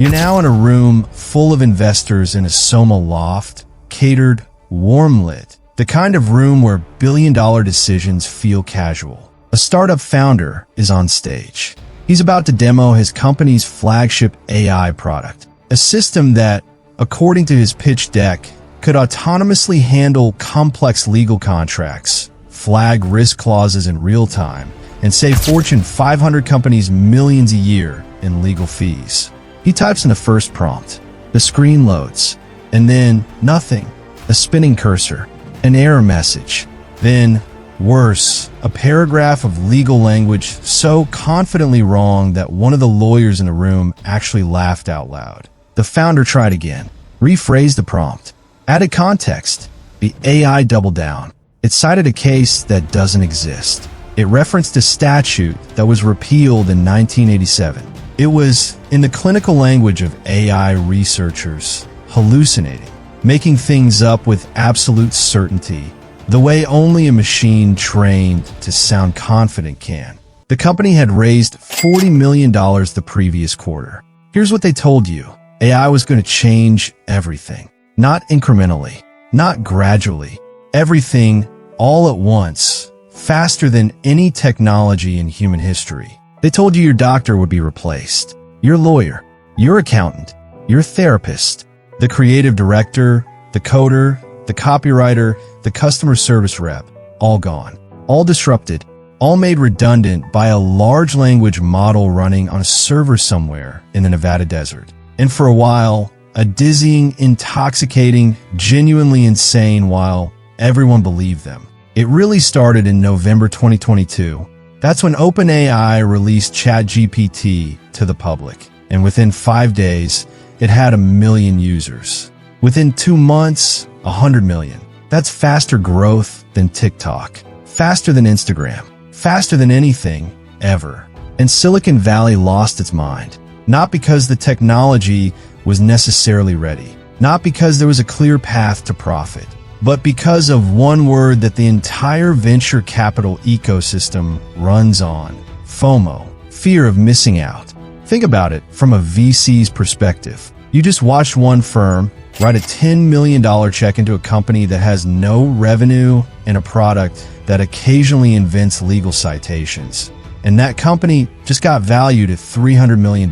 You're now in a room full of investors in a Soma loft, catered, warm-lit, the kind of room where billion-dollar decisions feel casual. A startup founder is on stage. He's about to demo his company's flagship AI product, a system that, according to his pitch deck, could autonomously handle complex legal contracts, flag risk clauses in real time, and save Fortune 500 companies millions a year in legal fees. He types in the first prompt. The screen loads, and then nothing. A spinning cursor, an error message. Then, worse, a paragraph of legal language so confidently wrong that one of the lawyers in the room actually laughed out loud. The founder tried again, rephrased the prompt, added context. The AI doubled down. It cited a case that doesn't exist. It referenced a statute that was repealed in 1987. It was, in the clinical language of AI researchers, hallucinating, making things up with absolute certainty, the way only a machine trained to sound confident can. The company had raised $40 million the previous quarter. Here's what they told you. AI was going to change everything. Not incrementally, not gradually. Everything, all at once, faster than any technology in human history. They told you your doctor would be replaced, your lawyer, your accountant, your therapist, the creative director, the coder, the copywriter, the customer service rep, all gone, all disrupted, all made redundant by a large language model running on a server somewhere in the Nevada desert. And for a while, a dizzying, intoxicating, genuinely insane while everyone believed them. It really started in November 2022. That's when OpenAI released ChatGPT to the public. And within 5 days, it had 1 million users. Within 2 months, 100 million. That's faster growth than TikTok, faster than Instagram, faster than anything ever. And Silicon Valley lost its mind. Not because the technology was necessarily ready, not because there was a clear path to profit, but because of one word that the entire venture capital ecosystem runs on: FOMO, fear of missing out. Think about it from a VC's perspective. You just watched one firm write a $10 million check into a company that has no revenue and a product that occasionally invents legal citations. And that company just got valued at $300 million.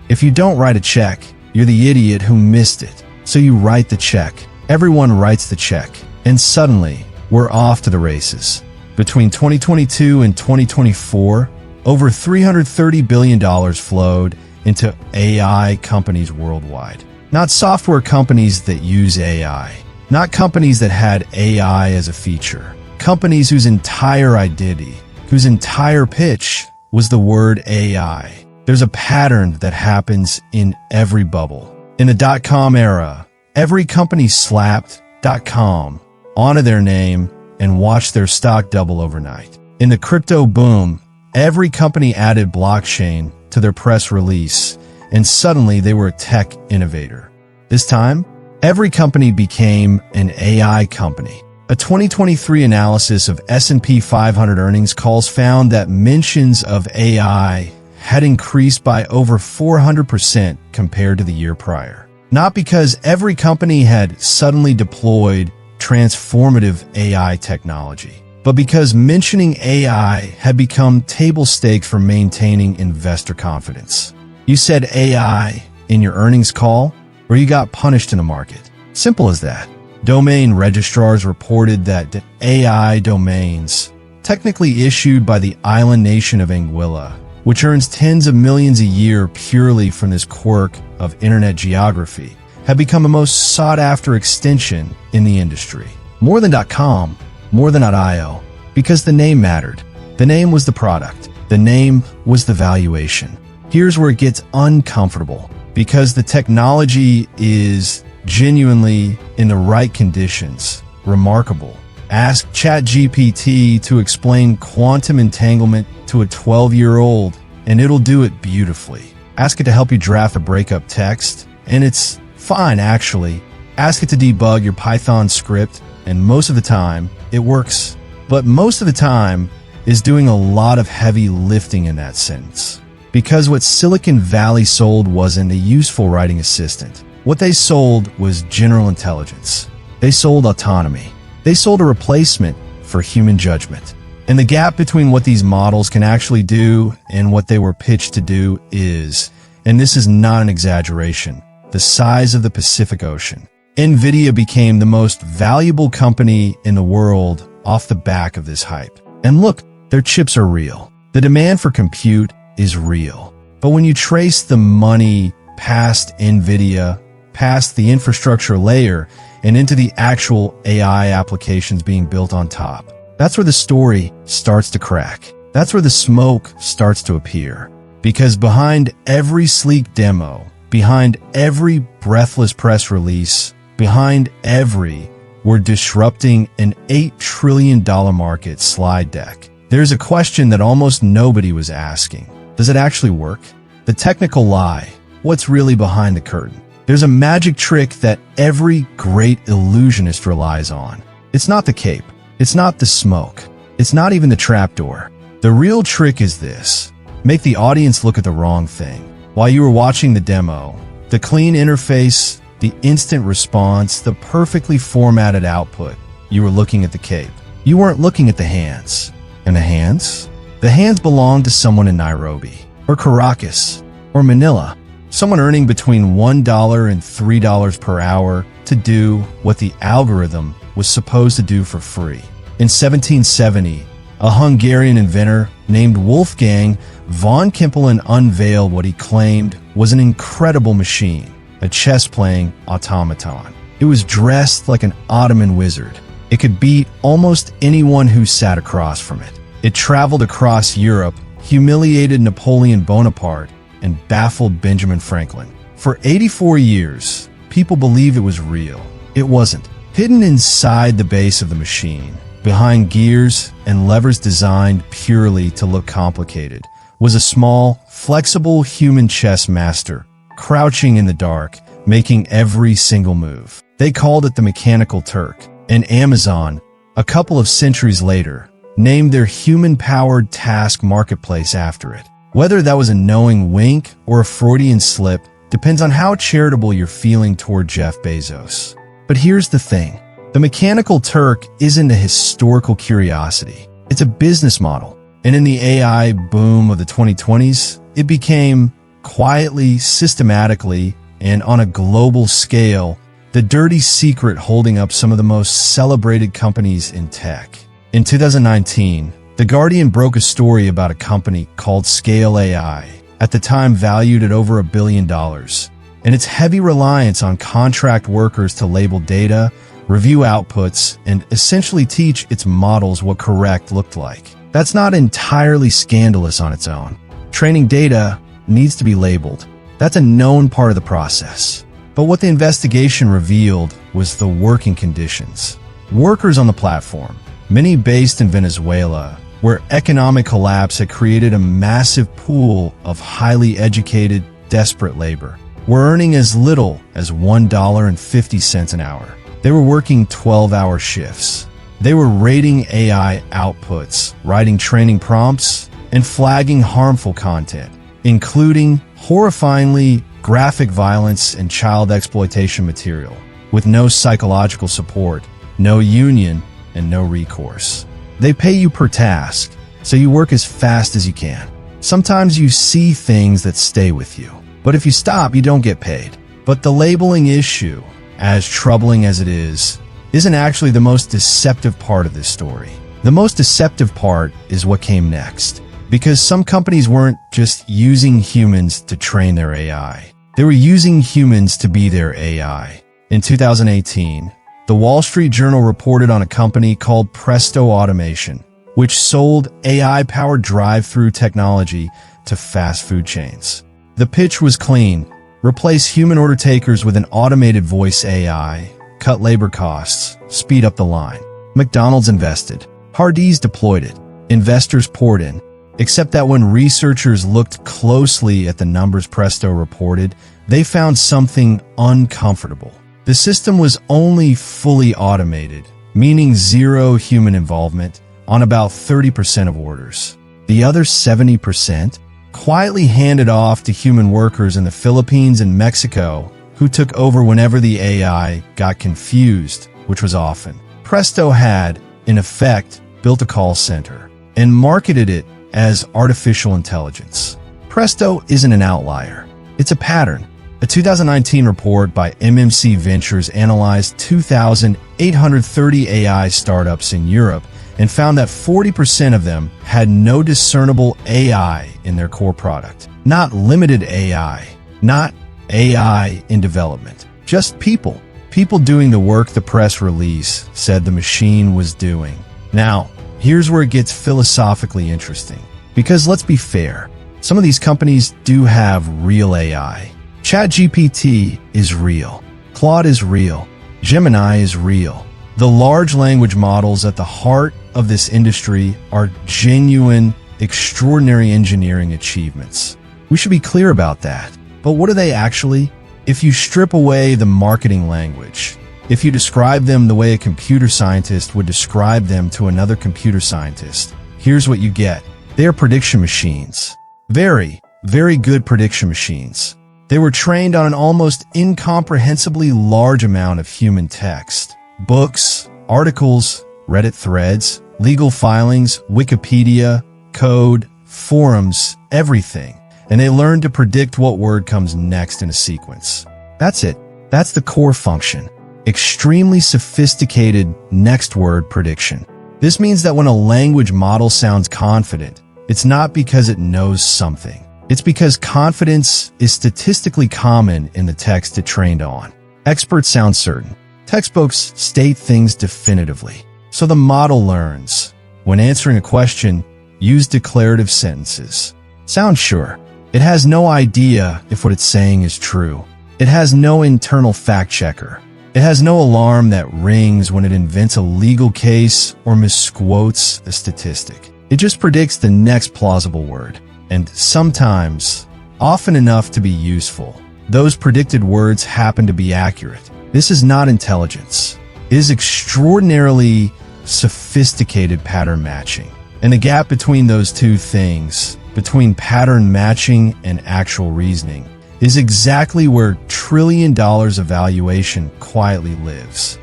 If you don't write a check, you're the idiot who missed it. So you write the check. Everyone writes the check. And suddenly, we're off to the races. Between 2022 and 2024, over $330 billion flowed into AI companies worldwide. Not software companies that use AI. Not companies that had AI as a feature. Companies whose entire identity, whose entire pitch was the word AI. There's a pattern that happens in every bubble. In the dot-com era, every company slapped .com onto their name and watched their stock double overnight. In the crypto boom, every company added blockchain to their press release, and suddenly they were a tech innovator. This time, every company became an AI company. A 2023 analysis of S&P 500 earnings calls found that mentions of AI had increased by over 400% compared to the year prior. Not because every company had suddenly deployed transformative AI technology, but because mentioning AI had become table stakes for maintaining investor confidence. You said AI in your earnings call, or you got punished in the market. Simple as that. Domain registrars reported that AI domains, technically issued by the island nation of Anguilla, which earns tens of millions a year purely from this quirk of internet geography, have become the most sought-after extension in the industry. More than .com, more than .io, because the name mattered. The name was the product. The name was the valuation. Here's where it gets uncomfortable, because the technology is genuinely, in the right conditions, remarkable. Ask ChatGPT to explain quantum entanglement to a 12-year-old, and it'll do it beautifully. Ask it to help you draft a breakup text, and it's fine, actually. Ask it to debug your Python script, and most of the time, it works. But most of the time is doing a lot of heavy lifting in that sentence. Because what Silicon Valley sold wasn't a useful writing assistant. What they sold was general intelligence. They sold autonomy. They sold a replacement for human judgment. And the gap between what these models can actually do and what they were pitched to do is, and this is not an exaggeration, the size of the Pacific Ocean. NVIDIA became the most valuable company in the world off the back of this hype. And look, their chips are real. The demand for compute is real. But when you trace the money past NVIDIA, past the infrastructure layer, and into the actual AI applications being built on top, that's where the story starts to crack. That's where the smoke starts to appear. Because behind every sleek demo, behind every breathless press release, behind every "we're disrupting an $8 trillion market" slide deck, there's a question that almost nobody was asking. Does it actually work? The technical lie. What's really behind the curtain? There's a magic trick that every great illusionist relies on. It's not the cape. It's not the smoke. It's not even the trapdoor. The real trick is this. Make the audience look at the wrong thing. While you were watching the demo, the clean interface, the instant response, the perfectly formatted output, you were looking at the cape. You weren't looking at the hands. And the hands? The hands belong to someone in Nairobi, or Caracas, or Manila. Someone earning between $1 and $3 per hour to do what the algorithm was supposed to do for free. In 1770, a Hungarian inventor named Wolfgang von Kempelen unveiled what he claimed was an incredible machine, a chess-playing automaton. It was dressed like an Ottoman wizard. It could beat almost anyone who sat across from it. It traveled across Europe, humiliated Napoleon Bonaparte, and baffled Benjamin Franklin. For 84 years, people believed it was real. It wasn't. Hidden inside the base of the machine, behind gears and levers designed purely to look complicated, was a small, flexible human chess master, crouching in the dark, making every single move. They called it the Mechanical Turk, and Amazon, a couple of centuries later, named their human-powered task marketplace after it. Whether that was a knowing wink or a Freudian slip depends on how charitable you're feeling toward Jeff Bezos. But here's the thing. The Mechanical Turk isn't a historical curiosity. It's a business model. And in the AI boom of the 2020s, it became quietly, systematically, and on a global scale, the dirty secret holding up some of the most celebrated companies in tech. In 2019, The Guardian broke a story about a company called Scale AI, at the time valued at over $1 billion, and its heavy reliance on contract workers to label data, review outputs, and essentially teach its models what correct looked like. That's not entirely scandalous on its own. Training data needs to be labeled. That's a known part of the process. But what the investigation revealed was the working conditions. Workers on the platform, many based in Venezuela, where economic collapse had created a massive pool of highly educated, desperate labor, were earning as little as $1.50 an hour. They were working 12-hour shifts. They were rating AI outputs, writing training prompts, and flagging harmful content, including horrifyingly graphic violence and child exploitation material, with no psychological support, no union, and no recourse. They pay you per task, so you work as fast as you can. Sometimes you see things that stay with you, but if you stop, you don't get paid. But the labeling issue, as troubling as it is, isn't actually the most deceptive part of this story. The most deceptive part is what came next, because some companies weren't just using humans to train their AI. They were using humans to be their AI. In 2018, the Wall Street Journal reported on a company called Presto Automation, which sold AI-powered drive-through technology to fast food chains. The pitch was clean. Replace human order takers with an automated voice AI, cut labor costs, speed up the line. McDonald's invested. Hardee's deployed it. Investors poured in. Except that when researchers looked closely at the numbers Presto reported, they found something uncomfortable. The system was only fully automated, meaning zero human involvement, on about 30% of orders. The other 70%, quietly handed off to human workers in the Philippines and Mexico, who took over whenever the AI got confused, which was often. Presto had, in effect, built a call center and marketed it as artificial intelligence. Presto isn't an outlier. It's a pattern. A 2019 report by MMC Ventures analyzed 2,830 AI startups in Europe and found that 40% of them had no discernible AI in their core product. Not limited AI, not AI in development, just people. People doing the work the press release said the machine was doing. Now, here's where it gets philosophically interesting. Because let's be fair, some of these companies do have real AI. ChatGPT is real. Claude is real. Gemini is real. The large language models at the heart of this industry are genuine, extraordinary engineering achievements. We should be clear about that. But what are they actually? If you strip away the marketing language, if you describe them the way a computer scientist would describe them to another computer scientist, here's what you get. They are prediction machines. Very, very good prediction machines. They were trained on an almost incomprehensibly large amount of human text. Books, articles, Reddit threads, legal filings, Wikipedia, code, forums, everything. And they learn to predict what word comes next in a sequence. That's it. That's the core function. Extremely sophisticated next word prediction. This means that when a language model sounds confident, it's not because it knows something. It's because confidence is statistically common in the text it trained on. Experts sound certain. Textbooks state things definitively. So the model learns. When answering a question, use declarative sentences. Sounds sure. It has no idea if what it's saying is true. It has no internal fact checker. It has no alarm that rings when it invents a legal case or misquotes a statistic. It just predicts the next plausible word. And sometimes, often enough to be useful, those predicted words happen to be accurate. This is not intelligence. It is extraordinarily sophisticated pattern matching. And the gap between those two things, between pattern matching and actual reasoning, is exactly where $1 trillion of valuation quietly lives.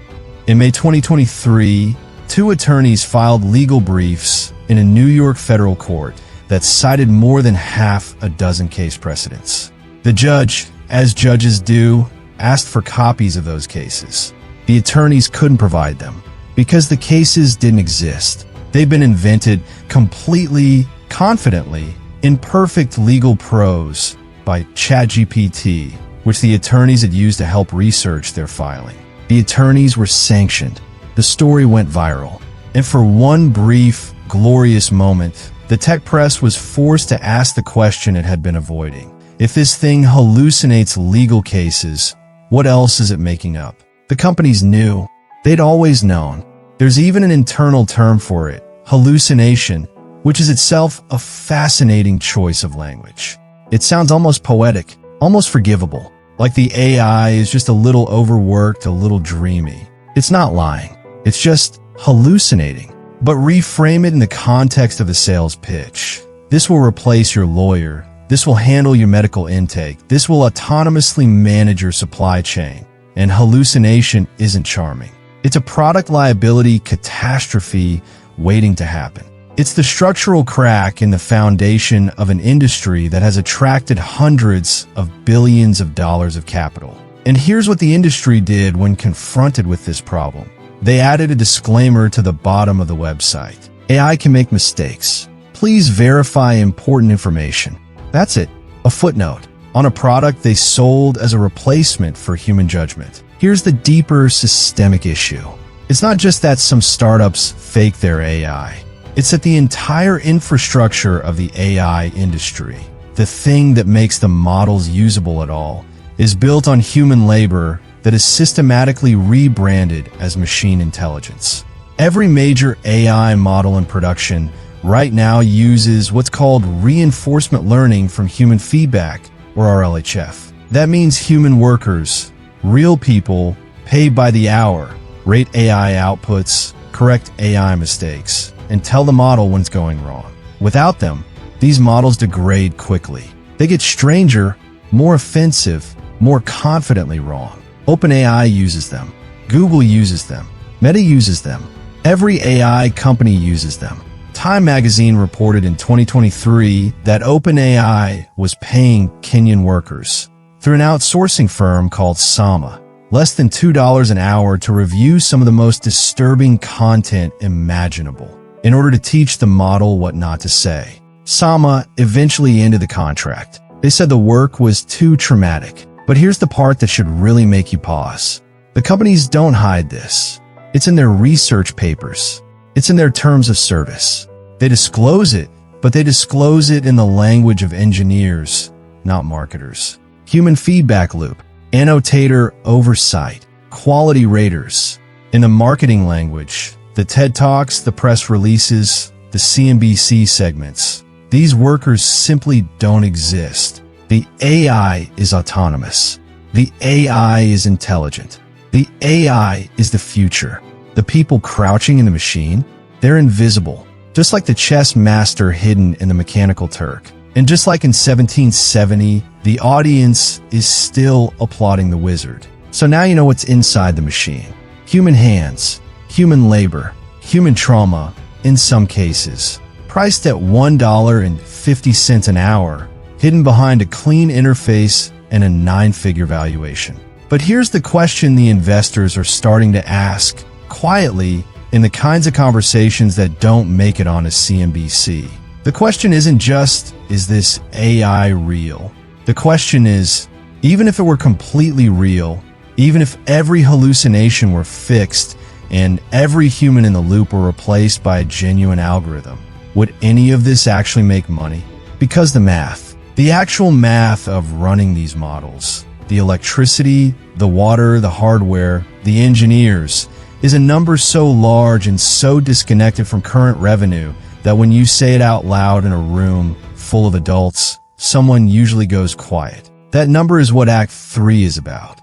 In May 2023, 2 attorneys filed legal briefs in a New York federal court that cited more than half a dozen case precedents. The judge, as judges do, asked for copies of those cases. The attorneys couldn't provide them because the cases didn't exist. They've been invented completely, confidently, in perfect legal prose by ChatGPT, which the attorneys had used to help research their filing. The attorneys were sanctioned. The story went viral. And for one brief, glorious moment, the tech press was forced to ask the question it had been avoiding. If this thing hallucinates legal cases, what else is it making up? The companies knew. They'd always known. There's even an internal term for it, hallucination, which is itself a fascinating choice of language. It sounds almost poetic, almost forgivable, like the AI is just a little overworked, a little dreamy. It's not lying. It's just hallucinating. But reframe it in the context of a sales pitch. This will replace your lawyer. This will handle your medical intake. This will autonomously manage your supply chain. And hallucination isn't charming. It's a product liability catastrophe waiting to happen. It's the structural crack in the foundation of an industry that has attracted hundreds of billions of dollars of capital. And here's what the industry did when confronted with this problem. They added a disclaimer to the bottom of the website. AI can make mistakes. Please verify important information. That's it. A footnote on a product they sold as a replacement for human judgment. Here's the deeper systemic issue. It's not just that some startups fake their AI. It's that the entire infrastructure of the AI industry, the thing that makes the models usable at all, is built on human labor that is systematically rebranded as machine intelligence. Every major AI model in production right now uses what's called reinforcement learning from human feedback, or RLHF. That means human workers, real people, paid by the hour, rate AI outputs, correct AI mistakes, and tell the model when it's going wrong. Without them, these models degrade quickly. They get stranger, more offensive, more confidently wrong. OpenAI uses them. Google uses them. Meta uses them. Every AI company uses them. Time magazine reported in 2023 that OpenAI was paying Kenyan workers through an outsourcing firm called Sama less than $2 an hour to review some of the most disturbing content imaginable in order to teach the model what not to say. Sama eventually ended the contract. They said the work was too traumatic. But here's the part that should really make you pause. The companies don't hide this. It's in their research papers. It's in their terms of service. They disclose it, but they disclose it in the language of engineers, not marketers. Human feedback loop, annotator oversight, quality raters. In the marketing language, the TED Talks, the press releases, the CNBC segments. These workers simply don't exist. The AI is autonomous. The AI is intelligent. The AI is the future. The people crouching in the machine, they're invisible. Just like the chess master hidden in the Mechanical Turk. And just like in 1770, the audience is still applauding the wizard. So now you know what's inside the machine. Human hands, human labor, human trauma, in some cases. Priced at $1.50 an hour, hidden behind a clean interface and a 9-figure valuation. But here's the question the investors are starting to ask, quietly, in the kinds of conversations that don't make it on a CNBC. The question isn't just, is this AI real? The question is, even if it were completely real, even if every hallucination were fixed and every human in the loop were replaced by a genuine algorithm, would any of this actually make money? Because the actual math of running these models, the electricity, the water, the hardware, the engineers, is a number so large and so disconnected from current revenue that when you say it out loud in a room full of adults, someone usually goes quiet. That number is what Act 3 is about.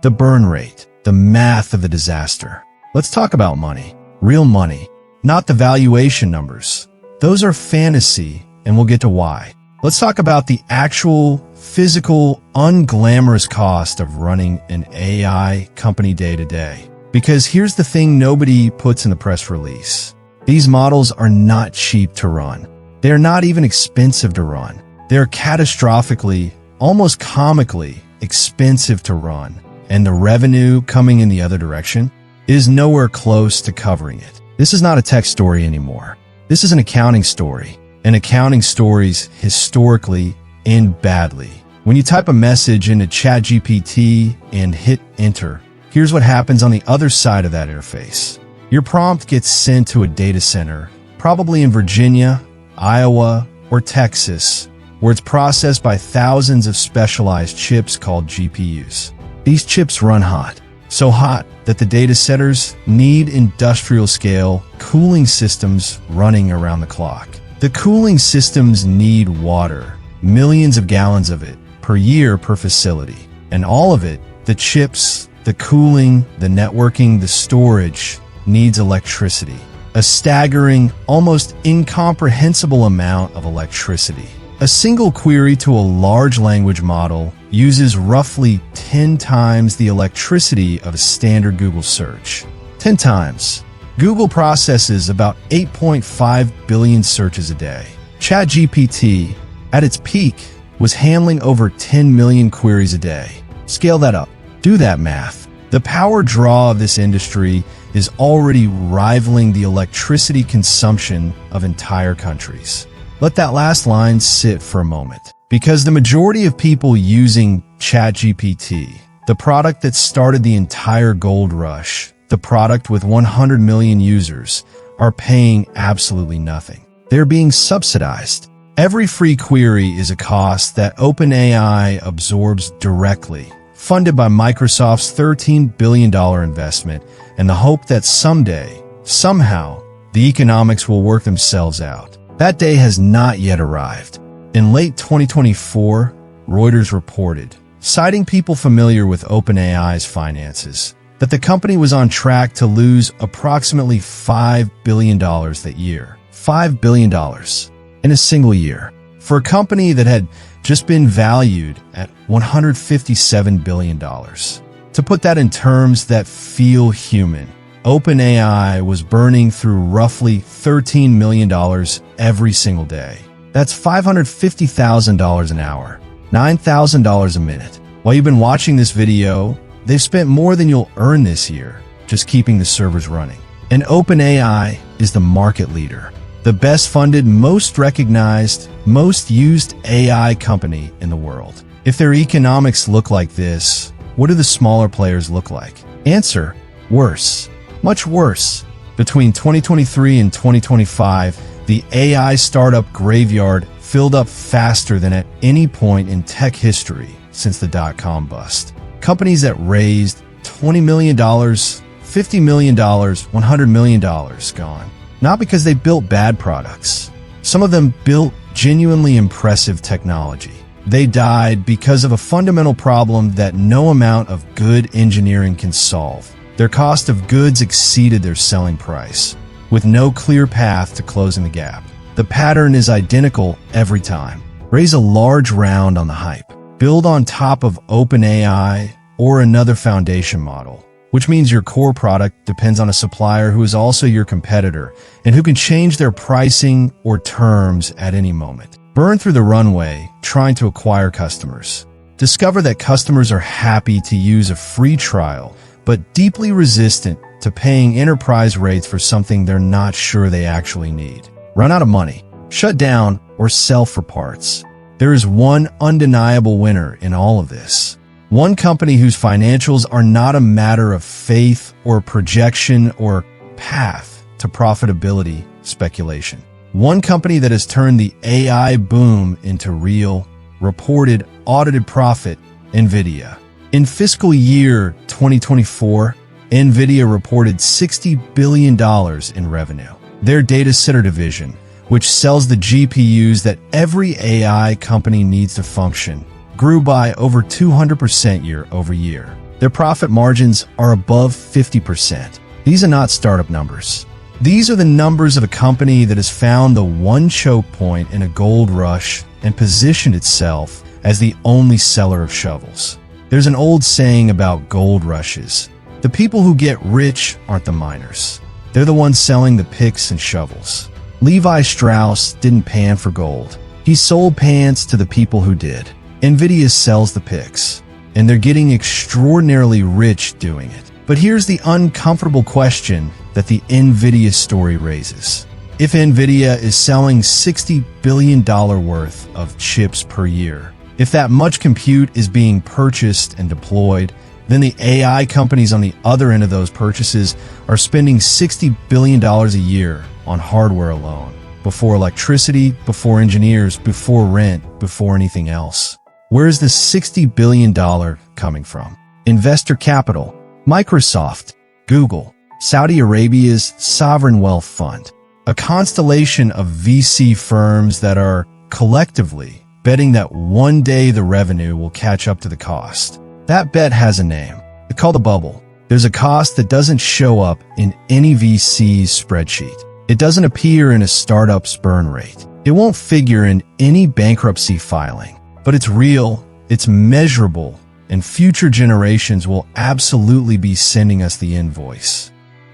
The burn rate, the math of the disaster. Let's talk about money. Real money, not the valuation numbers. Those are fantasy, and we'll get to why. Let's talk about the actual, physical, unglamorous cost of running an AI company day to day. Because here's the thing nobody puts in the press release. These models are not cheap to run. They're not even expensive to run. They're catastrophically, almost comically expensive to run. And the revenue coming in the other direction is nowhere close to covering it. This is not a tech story anymore. This is an accounting story. And accounting stories historically end badly. When you type a message into ChatGPT and hit enter, here's what happens on the other side of that interface. Your prompt gets sent to a data center, probably in Virginia, Iowa, or Texas, where it's processed by thousands of specialized chips called GPUs. These chips run hot, so hot that the data centers need industrial-scale cooling systems running around the clock. The cooling systems need water, millions of gallons of it per year per facility, and all of it, the chips, the cooling, the networking, the storage, needs electricity. A staggering, almost incomprehensible amount of electricity. A single query to a large language model uses roughly 10 times the electricity of a standard Google search. 10 times. Google processes about 8.5 billion searches a day. ChatGPT, at its peak, was handling over 10 million queries a day. Scale that up. Do that math. The power draw of this industry is already rivaling the electricity consumption of entire countries. Let that last line sit for a moment. Because the majority of people using ChatGPT, the product that started the entire gold rush, the product with 100 million users, are paying absolutely nothing. They're being subsidized. Every free query is a cost that OpenAI absorbs directly, funded by Microsoft's $13 billion investment and the hope that someday, somehow, the economics will work themselves out. That day has not yet arrived. In late 2024, Reuters reported, citing people familiar with OpenAI's finances, that the company was on track to lose approximately $5 billion that year. $5 billion in a single year. for a company that had just been valued at $157 billion. To put that in terms that feel human, OpenAI was burning through roughly $13 million every single day. That's $550,000 an hour, $9,000 a minute. While you've been watching this video, they've spent more than you'll earn this year just keeping the servers running. And OpenAI is the market leader, the best funded, most recognized, most used AI company in the world. If their economics look like this, what do the smaller players look like? Answer: worse. Much worse. Between 2023 and 2025, the AI startup graveyard filled up faster than at any point in tech history since the dot-com bust. Companies that raised $20 million, $50 million, $100 million gone. Not because they built bad products. Some of them built genuinely impressive technology. They died because of a fundamental problem that no amount of good engineering can solve. Their cost of goods exceeded their selling price, with no clear path to closing the gap. The pattern is identical every time. Raise a large round on the hype. Build on top of OpenAI or another foundation model, which means your core product depends on a supplier who is also your competitor and who can change their pricing or terms at any moment. Burn through the runway trying to acquire customers. Discover that customers are happy to use a free trial, but deeply resistant to paying enterprise rates for something they're not sure they actually need. Run out of money, shut down, or sell for parts. There is one undeniable winner in all of this. One company whose financials are not a matter of faith or projection or path to profitability speculation. One company that has turned the AI boom into real, reported, audited profit, NVIDIA. In fiscal year 2024, NVIDIA reported $60 billion in revenue. Their data center division, which sells the GPUs that every AI company needs to function, grew by over 200% year over year. Their profit margins are above 50%. These are not startup numbers. These are the numbers of a company that has found the one choke point in a gold rush and positioned itself as the only seller of shovels. There's an old saying about gold rushes. The people who get rich aren't the miners. They're the ones selling the picks and shovels. Levi Strauss didn't pan for gold. He sold pants to the people who did. NVIDIA sells the picks, and they're getting extraordinarily rich doing it. But here's the uncomfortable question that the NVIDIA story raises. If NVIDIA is selling $60 billion worth of chips per year, if that much compute is being purchased and deployed, then the AI companies on the other end of those purchases are spending $60 billion a year on hardware alone, before electricity, before engineers, before rent, before anything else. Where is this $60 billion coming from? Investor capital, Microsoft, Google, Saudi Arabia's sovereign wealth fund, a constellation of VC firms that are collectively betting that one day the revenue will catch up to the cost. That bet has a name. It's called a bubble. There's a cost that doesn't show up in any VC's spreadsheet. It doesn't appear in a startup's burn rate. It won't figure in any bankruptcy filing. But it's real, it's measurable, and future generations will absolutely be sending us the invoice.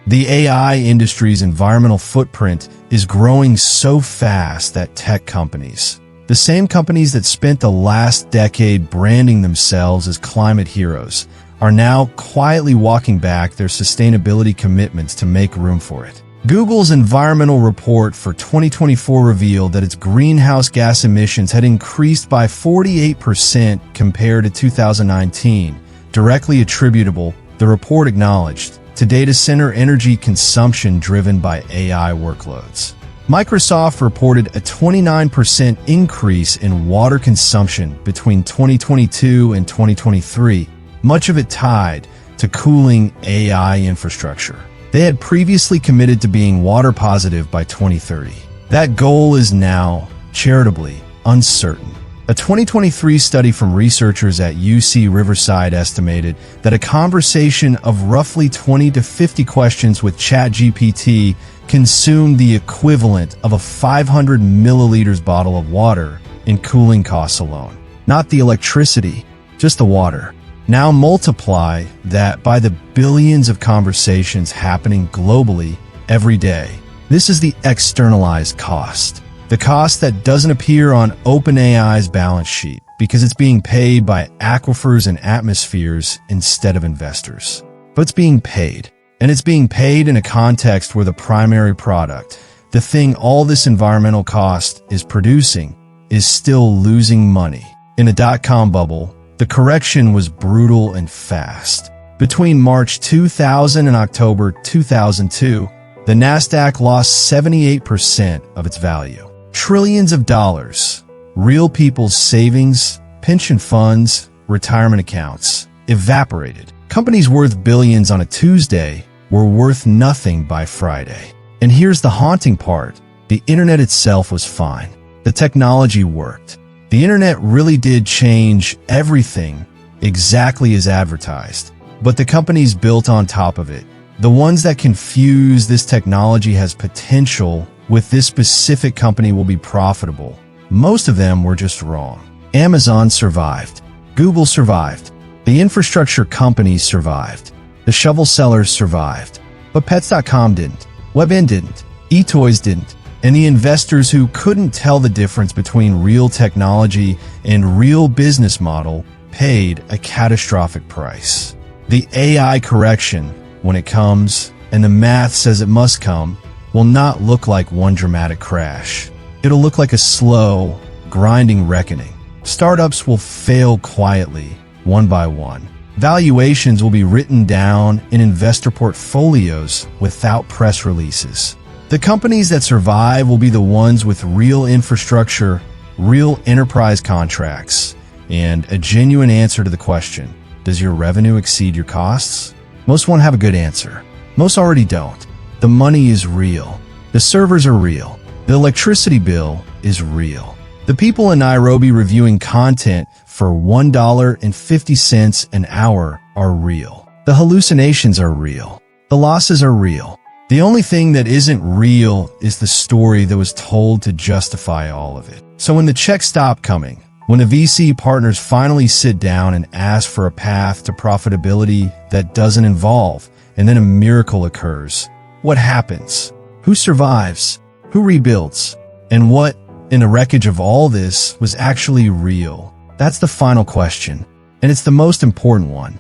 The AI industry's environmental footprint is growing so fast that tech companies, the same companies that spent the last decade branding themselves as climate heroes, are now quietly walking back their sustainability commitments to make room for it. Google's environmental report for 2024 revealed that its greenhouse gas emissions had increased by 48% compared to 2019, directly attributable, the report acknowledged, to data center energy consumption driven by AI workloads. Microsoft reported a 29% increase in water consumption between 2022 and 2023, much of it tied to cooling AI infrastructure. They had previously committed to being water positive by 2030. That goal is now, charitably, uncertain. A 2023 study from researchers at UC Riverside estimated that a conversation of roughly 20 to 50 questions with ChatGPT consumed the equivalent of a 500 milliliters bottle of water in cooling costs alone. Not the electricity, just the water. Now multiply that by the billions of conversations happening globally every day. This is the externalized cost. The cost that doesn't appear on OpenAI's balance sheet because it's being paid by aquifers and atmospheres instead of investors. But it's being paid. And it's being paid in a context where the primary product, the thing all this environmental cost is producing, is still losing money. In the dot-com bubble, the correction was brutal and fast. Between March 2000 and October 2002, the Nasdaq lost 78% of its value. Trillions of dollars, real people's savings, pension funds, retirement accounts, evaporated. Companies worth billions on a Tuesday were worth nothing by Friday. And here's the haunting part. The internet itself was fine. The technology worked. The internet really did change everything exactly as advertised. But the companies built on top of it, the ones that confuse this technology has potential with this specific company will be profitable. Most of them were just wrong. Amazon survived. Google survived. The infrastructure companies survived. The shovel sellers survived. But Pets.com didn't. WebN didn't. eToys didn't. And the investors who couldn't tell the difference between real technology and real business model paid a catastrophic price. The AI correction, when it comes, and the math says it must come, will not look like one dramatic crash. It'll look like a slow, grinding reckoning. Startups will fail quietly, one by one. Valuations will be written down in investor portfolios without press releases. The companies that survive will be the ones with real infrastructure, real enterprise contracts, and a genuine answer to the question, does your revenue exceed your costs? Most won't have a good answer. Most already don't. The money is real. The servers are real. The electricity bill is real. The people in Nairobi reviewing content for $1.50 an hour are real. The hallucinations are real. The losses are real. The only thing that isn't real is the story that was told to justify all of it. So when the checks stop coming, when the VC partners finally sit down and ask for a path to profitability that doesn't involve, and then a miracle occurs, what happens? Who survives? Who rebuilds? And what, in the wreckage of all this, was actually real? That's the final question, and it's the most important one.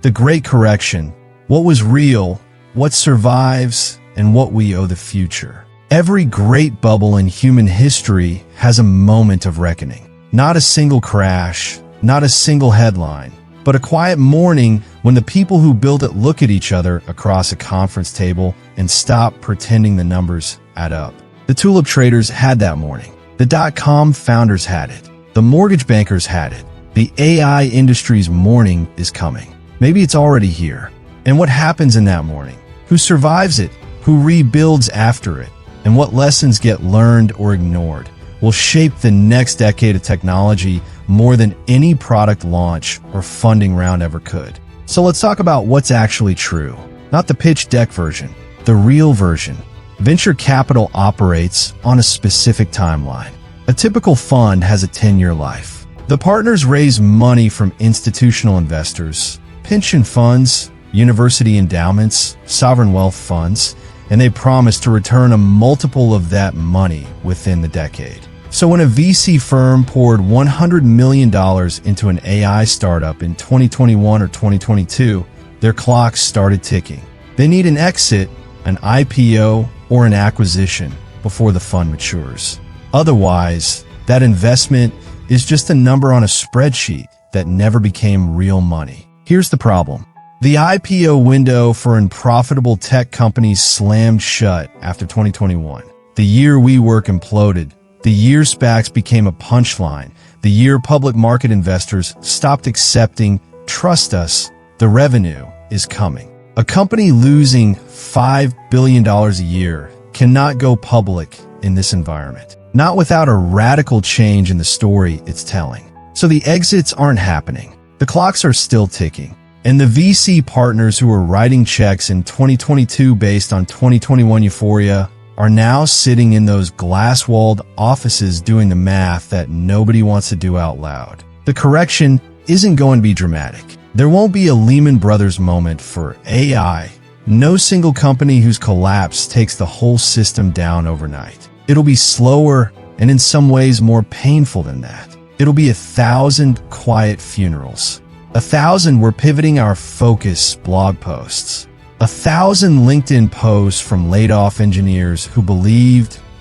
The great correction. What was real? What survives? And what we owe the future. Every great bubble in human history has a moment of reckoning. Not a single crash, not a single headline, but a quiet morning when the people who built it look at each other across a conference table and stop pretending the numbers add up. The tulip traders had that morning. The dot-com founders had it. The mortgage bankers had it. The AI industry's morning is coming. Maybe it's already here. And what happens in that morning? Who survives it? Who rebuilds after it? And what lessons get learned or ignored will shape the next decade of technology more than any product launch or funding round ever could. So let's talk about what's actually true. Not the pitch deck version, the real version. Venture capital operates on a specific timeline. A typical fund has a 10-year life. The partners raise money from institutional investors, pension funds, university endowments, sovereign wealth funds, and they promise to return a multiple of that money within the decade. So when a VC firm poured $100 million into an AI startup in 2021 or 2022, their clocks started ticking. They need an exit, an IPO, or an acquisition before the fund matures. Otherwise, that investment is just a number on a spreadsheet that never became real money. Here's the problem. The IPO window for unprofitable tech companies slammed shut after 2021. The year WeWork imploded. The year SPACs became a punchline. The year public market investors stopped accepting, trust us, the revenue is coming. A company losing $5 billion a year cannot go public in this environment. Not without a radical change in the story it's telling. So the exits aren't happening. The clocks are still ticking. And the VC partners who were writing checks in 2022 based on 2021 euphoria are now sitting in those glass-walled offices doing the math that nobody wants to do out loud. The correction isn't going to be dramatic. There won't be a Lehman Brothers moment for AI. No single company whose collapse takes the whole system down overnight. It'll be slower and in some ways more painful than that. It'll be 1,000 quiet funerals. 1,000 we're pivoting our focus blog posts. 1,000 LinkedIn posts from laid-off engineers who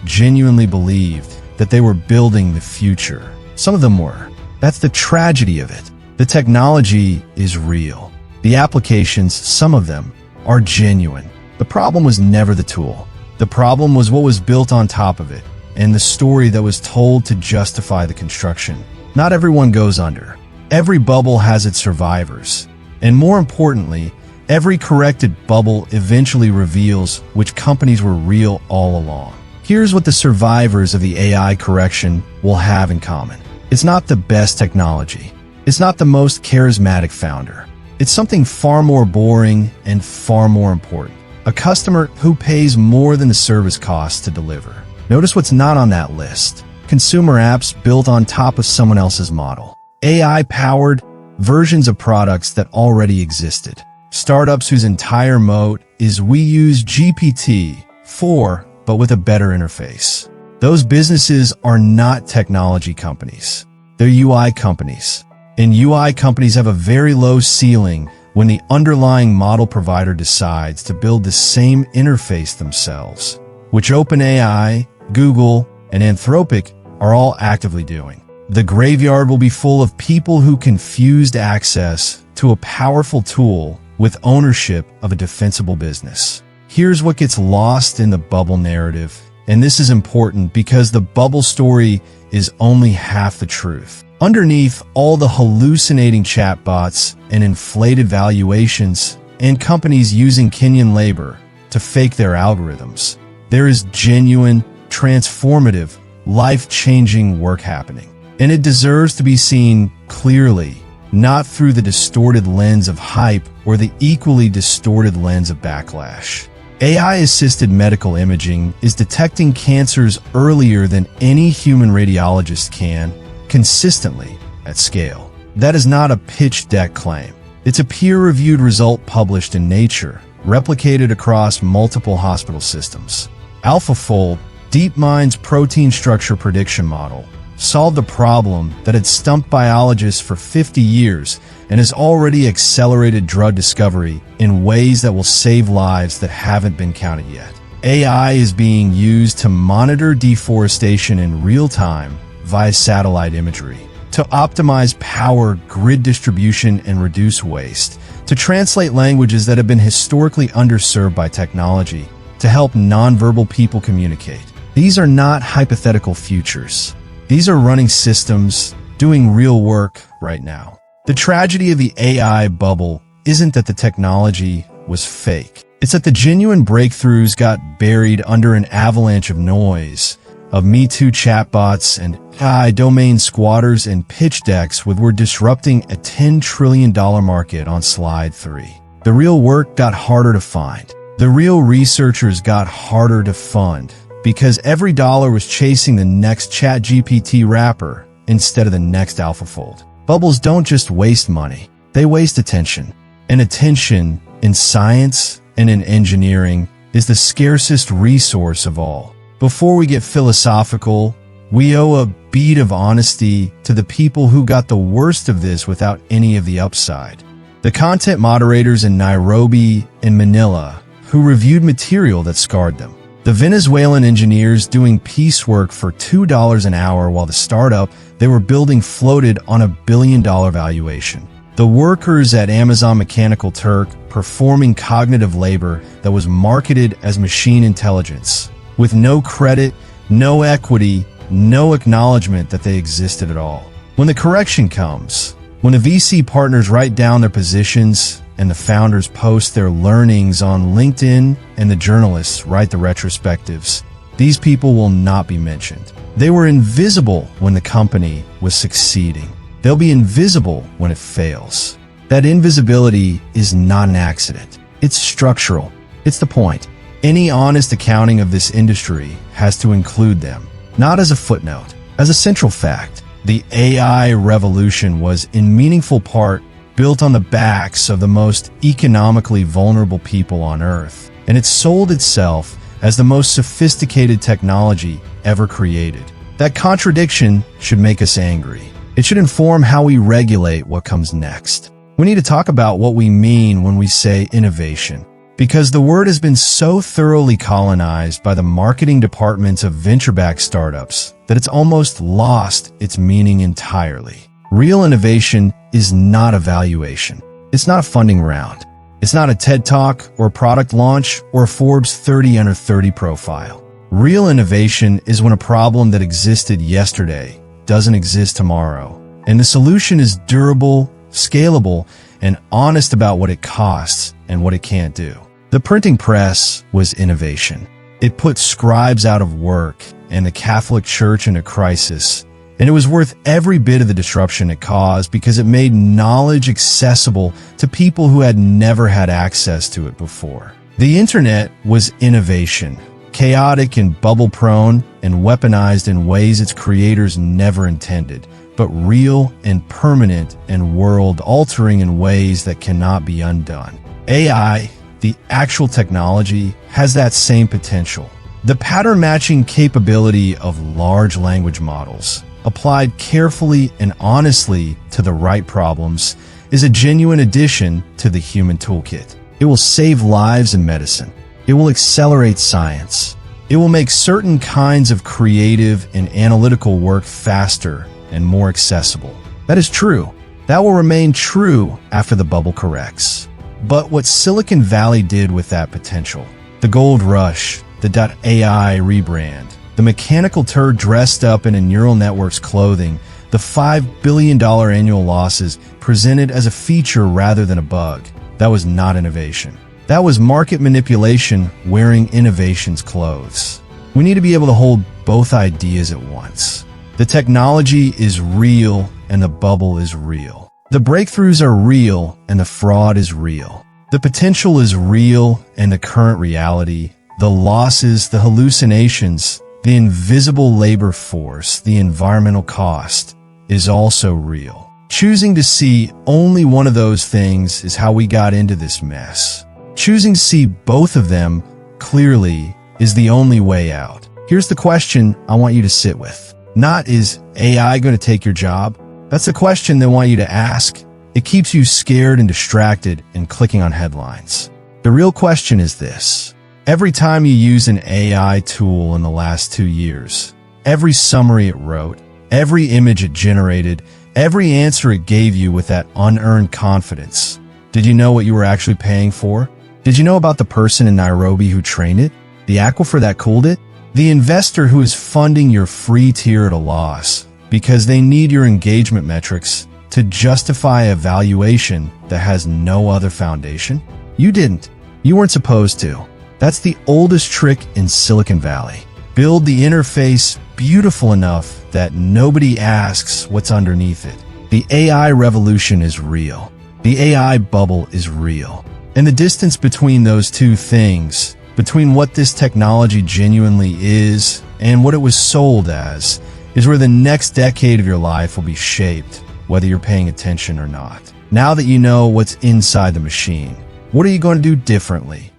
genuinely believed, that they were building the future. Some of them were. That's the tragedy of it. The technology is real. The applications, some of them, are genuine. The problem was never the tool. The problem was what was built on top of it, and the story that was told to justify the construction. Not everyone goes under. Every bubble has its survivors. And more importantly, every corrected bubble eventually reveals which companies were real all along. Here's what the survivors of the AI correction will have in common. It's not the best technology. It's not the most charismatic founder. It's something far more boring and far more important. A customer who pays more than the service costs to deliver. Notice what's not on that list. Consumer apps built on top of someone else's model. AI-powered versions of products that already existed. Startups whose entire moat is we use GPT-4, but with a better interface. Those businesses are not technology companies. They're UI companies. And UI companies have a very low ceiling when the underlying model provider decides to build the same interface themselves, which OpenAI, Google, and Anthropic are all actively doing. The graveyard will be full of people who confused access to a powerful tool with ownership of a defensible business. Here's what gets lost in the bubble narrative, and this is important because the bubble story is only half the truth. Underneath all the hallucinating chatbots and inflated valuations and companies using Kenyan labor to fake their algorithms, there is genuine, transformative, life-changing work happening. And it deserves to be seen clearly, not through the distorted lens of hype or the equally distorted lens of backlash. AI-assisted medical imaging is detecting cancers earlier than any human radiologist can, consistently, at scale. That is not a pitch deck claim. It's a peer-reviewed result published in Nature, replicated across multiple hospital systems. AlphaFold, DeepMind's protein structure prediction model, solved a problem that had stumped biologists for 50 years and has already accelerated drug discovery in ways that will save lives that haven't been counted yet. AI is being used to monitor deforestation in real time via satellite imagery, to optimize power grid distribution and reduce waste, to translate languages that have been historically underserved by technology, to help nonverbal people communicate. These are not hypothetical futures. These are running systems doing real work right now. The tragedy of the AI bubble isn't that the technology was fake. It's that the genuine breakthroughs got buried under an avalanche of noise, of Me Too chatbots and AI domain squatters and pitch decks were disrupting a $10 trillion market on slide 3. The real work got harder to find. The real researchers got harder to fund, because every dollar was chasing the next ChatGPT wrapper instead of the next AlphaFold. Bubbles don't just waste money, they waste attention. And attention in science and in engineering is the scarcest resource of all. Before we get philosophical, we owe a bead of honesty to the people who got the worst of this without any of the upside. The content moderators in Nairobi and Manila who reviewed material that scarred them. The Venezuelan engineers doing piecework for $2 an hour while the startup they were building floated on a $1 billion valuation. The workers at Amazon Mechanical Turk performing cognitive labor that was marketed as machine intelligence, with no credit, no equity, no acknowledgement that they existed at all. When the correction comes, when the VC partners write down their positions and the founders post their learnings on LinkedIn and the journalists write the retrospectives, these people will not be mentioned. They were invisible when the company was succeeding. They'll be invisible when it fails. That invisibility is not an accident. It's structural. It's the point. Any honest accounting of this industry has to include them, not as a footnote, as a central fact. The AI revolution was, in meaningful part, built on the backs of the most economically vulnerable people on Earth, and it sold itself as the most sophisticated technology ever created. That contradiction should make us angry. It should inform how we regulate what comes next. We need to talk about what we mean when we say innovation, because the word has been so thoroughly colonized by the marketing departments of venture-backed startups that it's almost lost its meaning entirely. Real innovation is not a valuation. It's not a funding round. It's not a TED Talk or a product launch or a Forbes 30 Under 30 profile. Real innovation is when a problem that existed yesterday doesn't exist tomorrow, and the solution is durable, scalable, and honest about what it costs and what it can't do. The printing press was innovation. It put scribes out of work and the Catholic Church in a crisis, and it was worth every bit of the disruption it caused because it made knowledge accessible to people who had never had access to it before. The internet was innovation, chaotic and bubble-prone and weaponized in ways its creators never intended, but real and permanent and world-altering in ways that cannot be undone. AI, the actual technology, has that same potential. The pattern-matching capability of large language models, applied carefully and honestly to the right problems, is a genuine addition to the human toolkit. It will save lives in medicine. It will accelerate science. It will make certain kinds of creative and analytical work faster and more accessible. That is true. That will remain true after the bubble corrects. But what Silicon Valley did with that potential, the gold rush, the .ai rebrand, the mechanical turd dressed up in a neural network's clothing, the $5 billion annual losses presented as a feature rather than a bug, that was not innovation. That was market manipulation wearing innovation's clothes. We need to be able to hold both ideas at once. The technology is real and the bubble is real. The breakthroughs are real and the fraud is real. The potential is real and the current reality, the losses, the hallucinations, the invisible labor force, the environmental cost is also real. Choosing to see only one of those things is how we got into this mess. Choosing to see both of them clearly is the only way out. Here's the question I want you to sit with. Not, is AI going to take your job? That's the question they want you to ask. It keeps you scared and distracted and clicking on headlines. The real question is this. Every time you use an AI tool in the last 2 years, every summary it wrote, every image it generated, every answer it gave you with that unearned confidence, did you know what you were actually paying for? Did you know about the person in Nairobi who trained it? The aquifer that cooled it? The investor who is funding your free tier at a loss because they need your engagement metrics to justify a valuation that has no other foundation? You didn't. You weren't supposed to. That's the oldest trick in Silicon Valley. Build the interface beautiful enough that nobody asks what's underneath it. The AI revolution is real. The AI bubble is real. And the distance between those two things, between what this technology genuinely is and what it was sold as, is where the next decade of your life will be shaped, whether you're paying attention or not. Now that you know what's inside the machine, what are you going to do differently?